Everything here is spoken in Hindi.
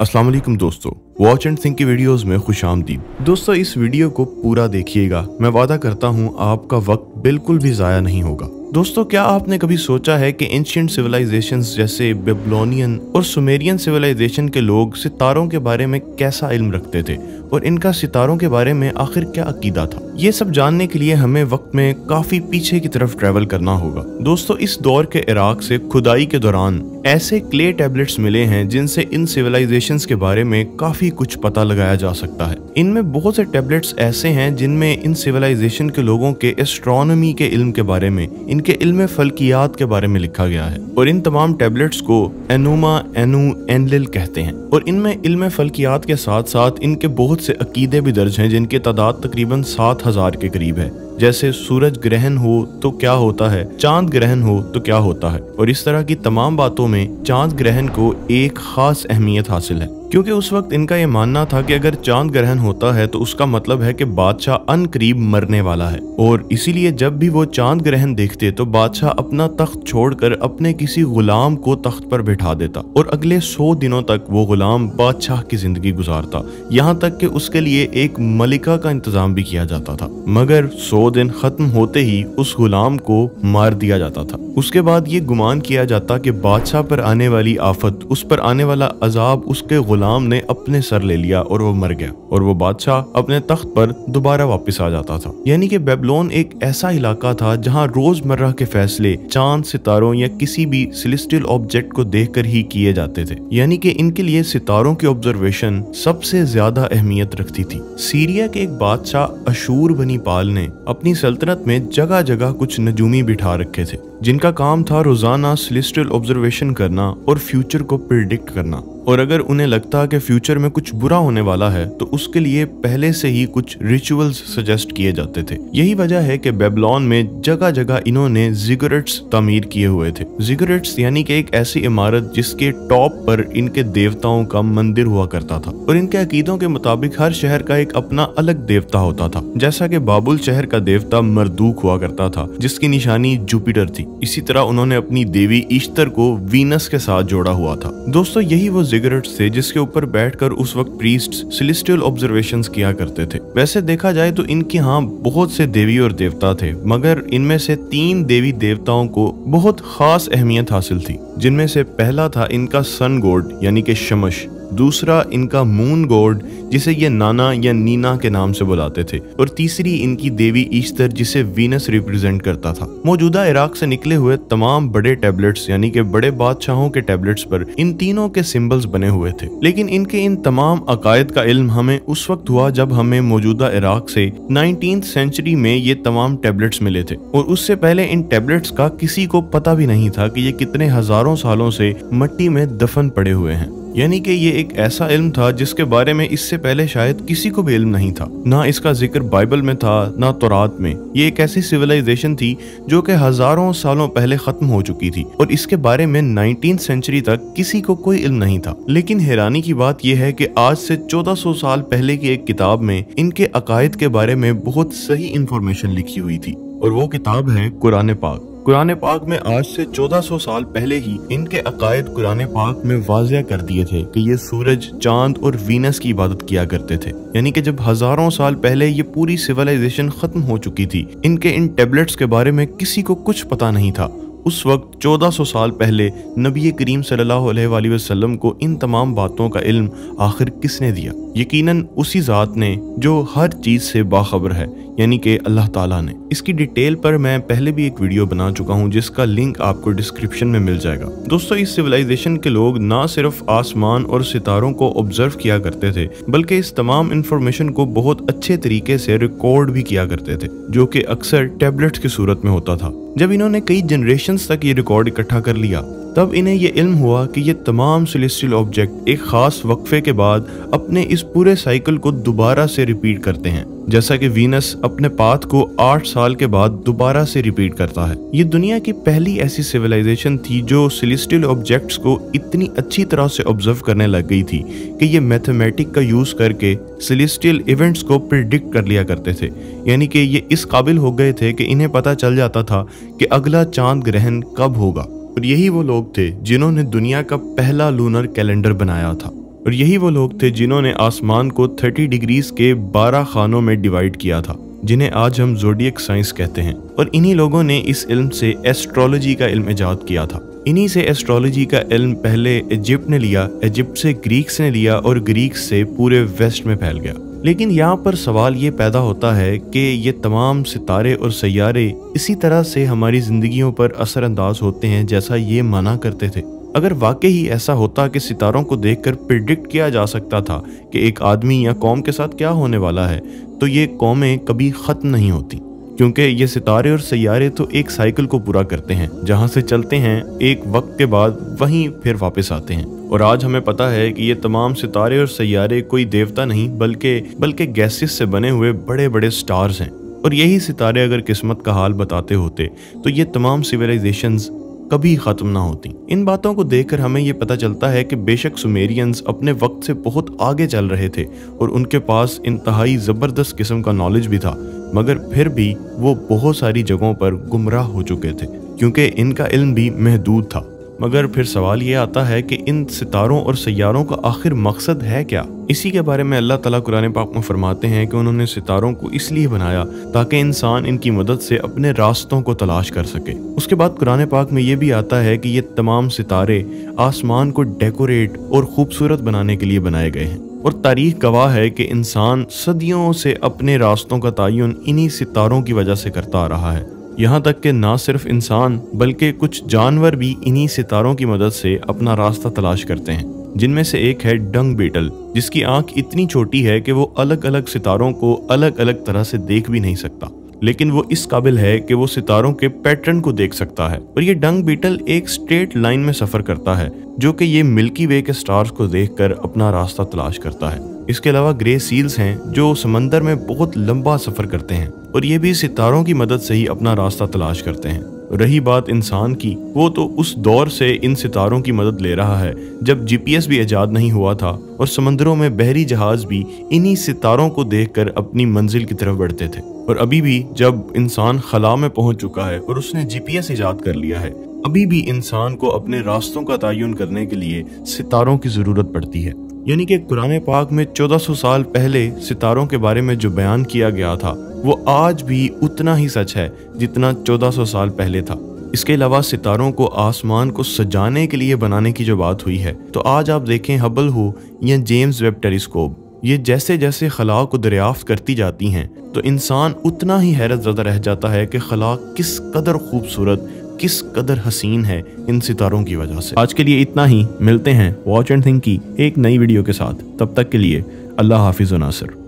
अस्सलाम वालेकुम दोस्तों, वॉच एंड थिंक की वीडियोस में खुशामदीद। दोस्तों, इस वीडियो को पूरा देखिएगा। मैं वादा करता हूँ आपका वक्त बिल्कुल भी ज़ाया नहीं होगा। दोस्तों, क्या आपने कभी सोचा है कि एंशिएंट सिविलाइजेशंस जैसे बेबीलोनियन और सुमेरियन सिविलाइजेशन के लोग सितारों के बारे में कैसा इल्म रखते थे और इनका सितारों के बारे में आखिर क्या अकीदा था? ये सब जानने के लिए हमें वक्त में काफी पीछे की तरफ ट्रैवल करना होगा। दोस्तों, इस दौर के इराक से खुदाई के दौरान ऐसे क्ले टैबलेट्स मिले हैं जिनसे इन सिविलाइजेशंस के बारे में काफी कुछ पता लगाया जा सकता है। इनमें बहुत से टैबलेट्स ऐसे हैं जिनमें इन सिविलाइजेशन के लोगों के एस्ट्रोनॉमी के इल्म के बारे में, इनके इल्म फल्कियात के बारे में लिखा गया है और इन तमाम टैबलेट्स को एनुमा, एनु, एनलिल कहते हैं। और इनमें इल्म फल्कियात के साथ साथ इनके बहुत से अकीदे भी दर्ज हैं जिनकी तादाद तकरीबन 7000 के करीब है। जैसे सूरज ग्रहण हो तो क्या होता है, चांद ग्रहण हो तो क्या होता है, और इस तरह की तमाम बातों में चांद ग्रहण को एक खास अहमियत हासिल है, क्योंकि उस वक्त इनका ये मानना था कि अगर चांद ग्रहण होता है तो उसका मतलब है कि बादशाह अनकरीब मरने वाला है। और इसीलिए जब भी वो चांद ग्रहण देखते तो बादशाह अपना तख्त छोड़कर अपने किसी गुलाम को तख्त पर बिठा देता और अगले 100 दिनों तक वो गुलाम बादशाह की जिंदगी गुजारता, यहाँ तक कि उसके लिए एक मलिका का इंतजाम भी किया जाता था। मगर 100 दिन खत्म होते ही उस गुलाम को मार दिया जाता था। उसके बाद ये गुमान किया जाता कि बादशाह पर आने वाली आफत, उस पर आने वाला अजाब उसके गुलाम ने अपने सर ले लिया और वो मर गया और वो बादशाह अपने तख्त पर दोबारा वापस आ जाता था। यानी कि बेबीलोन एक ऐसा इलाका था जहां रोजमर्रा के फैसले चांद, सितारों या किसी भी सेलेस्टियल ऑब्जेक्ट को देखकर ही किए जाते थे। यानी कि इनके लिए सितारों की ऑब्जर्वेशन सबसे ज्यादा अहमियत रखती थी। सीरिया के एक बादशाह अशूर बनी पाल ने अपनी सल्तनत में जगह जगह कुछ नजूमी बिठा रखे थे जिनका काम था रोजाना सेलेस्टियल ऑब्जर्वेशन करना और फ्यूचर को प्रिडिक्ट करना। और अगर उन्हें लगता कि फ्यूचर में कुछ बुरा होने वाला है तो उसके लिए पहले से ही कुछ रिचुअल्स सजेस्ट किए जाते थे। यही वजह है कि बेबीलोन में जगह जगह इन्होंने जिगुरट्स तामीर किए हुए थे। जिगुरट्स यानी कि एक ऐसी इमारत जिसके टॉप पर इनके देवताओं का मंदिर हुआ करता था और इनके अकीदों के मुताबिक हर शहर का एक अपना अलग देवता होता था। जैसा कि बाबुल शहर का देवता मरदूक हुआ करता था जिसकी निशानी जुपिटर थी। इसी तरह उन्होंने अपनी देवी ईस्टर को वीनस के साथ जोड़ा हुआ था। दोस्तों, यही वो जिगुरट्स थे जिसके ऊपर बैठकर उस वक्त प्रीस्ट्स सेलेस्टियल ऑब्जर्वेशंस किया करते थे। वैसे देखा जाए तो इनके यहाँ बहुत से देवी और देवता थे, मगर इनमें से 3 देवी देवताओं को बहुत खास अहमियत हासिल थी, जिनमें से पहला था इनका सन गॉड यानी कि शमश, दूसरा इनका मून गॉड जिसे ये नाना या नीना के नाम से बुलाते थे, और तीसरी इनकी देवी ईस्टर जिसे वीनस रिप्रेजेंट करता था। मौजूदा इराक से निकले हुए तमाम बड़े टैबलेट्स यानी कि बड़े बादशाहों के टैबलेट्स पर इन तीनों के सिंबल्स बने हुए थे। लेकिन इनके इन तमाम अकायद का इल्म हमें उस वक्त हुआ जब हमें मौजूदा इराक से 19th सेंचुरी में ये तमाम टैबलेट्स मिले थे, और उससे पहले इन टैबलेट्स का किसी को पता भी नहीं था कि ये कितने हजारों सालों से मिट्टी में दफन पड़े हुए हैं। यानी कि ये एक ऐसा इल्म था जिसके बारे में इससे पहले शायद किसी को भी इल्म नहीं था। ना इसका जिक्र बाइबल में था, ना तौरात में। ये एक ऐसी सिविलाइजेशन थी जो कि हजारों सालों पहले खत्म हो चुकी थी और इसके बारे में 19th सेंचुरी तक किसी को कोई इल्म नहीं था। लेकिन हैरानी की बात यह है कि आज से 1400 साल पहले की एक किताब में इनके अकायद के बारे में बहुत सही इंफॉर्मेशन लिखी हुई थी, और वो किताब है कुरान पाक। कुरान पाक में आज से 1400 साल पहले ही इनके अकायद कुरान पाक में वाज़िया कर दिए थे कि ये सूरज, चांद और वीनस की इबादत किया करते थे। यानी कि जब हजारों साल पहले ये पूरी सिविलाइजेशन खत्म हो चुकी थी, इनके इन टैबलेट्स के बारे में किसी को कुछ पता नहीं था। उस वक्त 1400 साल पहले नबी करीम सल्लल्लाहु अलैहि वसल्लम को इन तमाम बातों का इल्म आखिर किसने दिया? यकीनन उसी ज़ात ने जो हर चीज़ से बाखबर है, यानी कि अल्लाह ताला ने। इसकी डिटेल पर मैं पहले भी एक वीडियो बना चुका हूँ जिसका लिंक आपको डिस्क्रिप्शन में मिल जाएगा। दोस्तों, इस सिविलाइजेशन के लोग ना सिर्फ आसमान और सितारों को ऑब्जर्व किया करते थे बल्कि इस तमाम इंफॉर्मेशन को बहुत अच्छे तरीके से रिकॉर्ड भी किया करते थे, जो कि अक्सर टैबलेट्स की सूरत में होता था। जब इन्होंने कई जनरेशन्स तक ये रिकॉर्ड इकट्ठा कर लिया तब इन्हें ये इल्म हुआ कि ये तमाम सेलेस्टियल ऑब्जेक्ट एक खास वक्फे के बाद अपने इस पूरे साइकिल को दोबारा से रिपीट करते हैं। जैसा कि वीनस अपने पाथ को 8 साल के बाद दोबारा से रिपीट करता है। ये दुनिया की पहली ऐसी सिविलाइजेशन थी जो सेलेस्टियल ऑब्जेक्ट्स को इतनी अच्छी तरह से ऑब्जर्व करने लग गई थी कि ये मैथमेटिक का यूज करके सेलेस्टियल इवेंट्स को प्रिडिक्ट कर लिया करते थे। यानी कि ये इस काबिल हो गए थे कि इन्हें पता चल जाता था कि अगला चांद ग्रहण कब होगा। और यही वो लोग थे जिन्होंने दुनिया का पहला लूनर कैलेंडर बनाया था। और यही वो लोग थे जिन्होंने आसमान को 30 डिग्रीज के 12 खानों में डिवाइड किया था, जिन्हें आज हम ज़ोडिएक साइंस कहते हैं। और इन्हीं लोगों ने इस इल्म से एस्ट्रोलॉजी का इल्म इजाद किया था। इन्हीं से एस्ट्रोलॉजी का इल्म पहले इजिप्ट ने लिया, इजिप्ट से ग्रीक्स ने लिया और ग्रीक्स से पूरे वेस्ट में फैल गया। लेकिन यहाँ पर सवाल ये पैदा होता है कि ये तमाम सितारे और सैयारे इसी तरह से हमारी ज़िंदगियों पर असरअंदाज होते हैं जैसा ये माना करते थे। अगर वाकई ऐसा होता कि सितारों को देखकर प्रिडिक्ट किया जा सकता था कि एक आदमी या कौम के साथ क्या होने वाला है, तो ये कौमें कभी ख़त्म नहीं होती, क्योंकि ये सितारे और सैयारे तो एक साइकिल को पूरा करते हैं, जहाँ से चलते हैं एक वक्त के बाद वहीं फिर वापस आते हैं। और आज हमें पता है कि ये तमाम सितारे और सैयारे कोई देवता नहीं बल्कि गैसेस से बने हुए बड़े बड़े स्टार्स हैं। और यही सितारे अगर किस्मत का हाल बताते होते तो ये तमाम सिविलाइजेशंस कभी ख़त्म ना होती। इन बातों को देखकर हमें ये पता चलता है कि बेशक सुमेरियंस अपने वक्त से बहुत आगे चल रहे थे और उनके पास इंतहाई ज़बरदस्त किस्म का नॉलेज भी था, मगर फिर भी वो बहुत सारी जगहों पर गुमराह हो चुके थे क्योंकि इनका इल्म भी महदूद था। मगर फिर सवाल ये आता है कि इन सितारों और सैयारों का आखिर मकसद है क्या? इसी के बारे में अल्लाह ताला कुरान पाक में फरमाते हैं कि उन्होंने सितारों को इसलिए बनाया ताकि इंसान इनकी मदद से अपने रास्तों को तलाश कर सके। उसके बाद कुरान पाक में ये भी आता है कि ये तमाम सितारे आसमान को डेकोरेट और खूबसूरत बनाने के लिए बनाए गए हैं। और तारीख गवाह है कि इंसान सदियों से अपने रास्तों का तयन इन्हीं सितारों की वजह से करता आ रहा है। यहाँ तक कि ना सिर्फ इंसान बल्कि कुछ जानवर भी इन्हीं सितारों की मदद से अपना रास्ता तलाश करते हैं, जिनमें से एक है डंग बीटल, जिसकी आंख इतनी छोटी है कि वो अलग अलग सितारों को अलग अलग तरह से देख भी नहीं सकता, लेकिन वो इस काबिल है कि वो सितारों के पैटर्न को देख सकता है। और ये डंग बीटल एक स्ट्रेट लाइन में सफर करता है, जो कि ये मिल्की वे के स्टार्स को देखकर अपना रास्ता तलाश करता है। इसके अलावा ग्रे सील्स हैं जो समंदर में बहुत लंबा सफर करते हैं और ये भी सितारों की मदद से ही अपना रास्ता तलाश करते हैं। रही बात इंसान की, वो तो उस दौर से इन सितारों की मदद ले रहा है जब जीपीएस भी इजाद नहीं हुआ था और समंदरों में बहरी जहाज भी इन्हीं सितारों को देखकर अपनी मंजिल की तरफ बढ़ते थे। और अभी भी जब इंसान खला में पहुंच चुका है और उसने जीपीएस इजाद कर लिया है, अभी भी इंसान को अपने रास्तों का तयन करने के लिए सितारों की जरूरत पड़ती है। यानी कि कुरान पाक में 1400 साल पहले सितारों के बारे में जो बयान किया गया था वो आज भी उतना ही सच है जितना 1400 साल पहले था। इसके अलावा सितारों को आसमान को सजाने के लिए बनाने की जो बात हुई है, तो आज आप देखें हबल हो या जेम्स वेब टेलीस्कोप, ये जैसे जैसे खला को दरियाफ्त करती जाती हैं तो इंसान उतना ही हैरत ज़दा रह जाता है कि खला किस कदर खूबसूरत, किस कदर हसीन है इन सितारों की वजह से। आज के लिए इतना ही, मिलते हैं वॉच एंड थिंक की एक नई वीडियो के साथ। तब तक के लिए अल्लाह हाफिज़ व नासिर।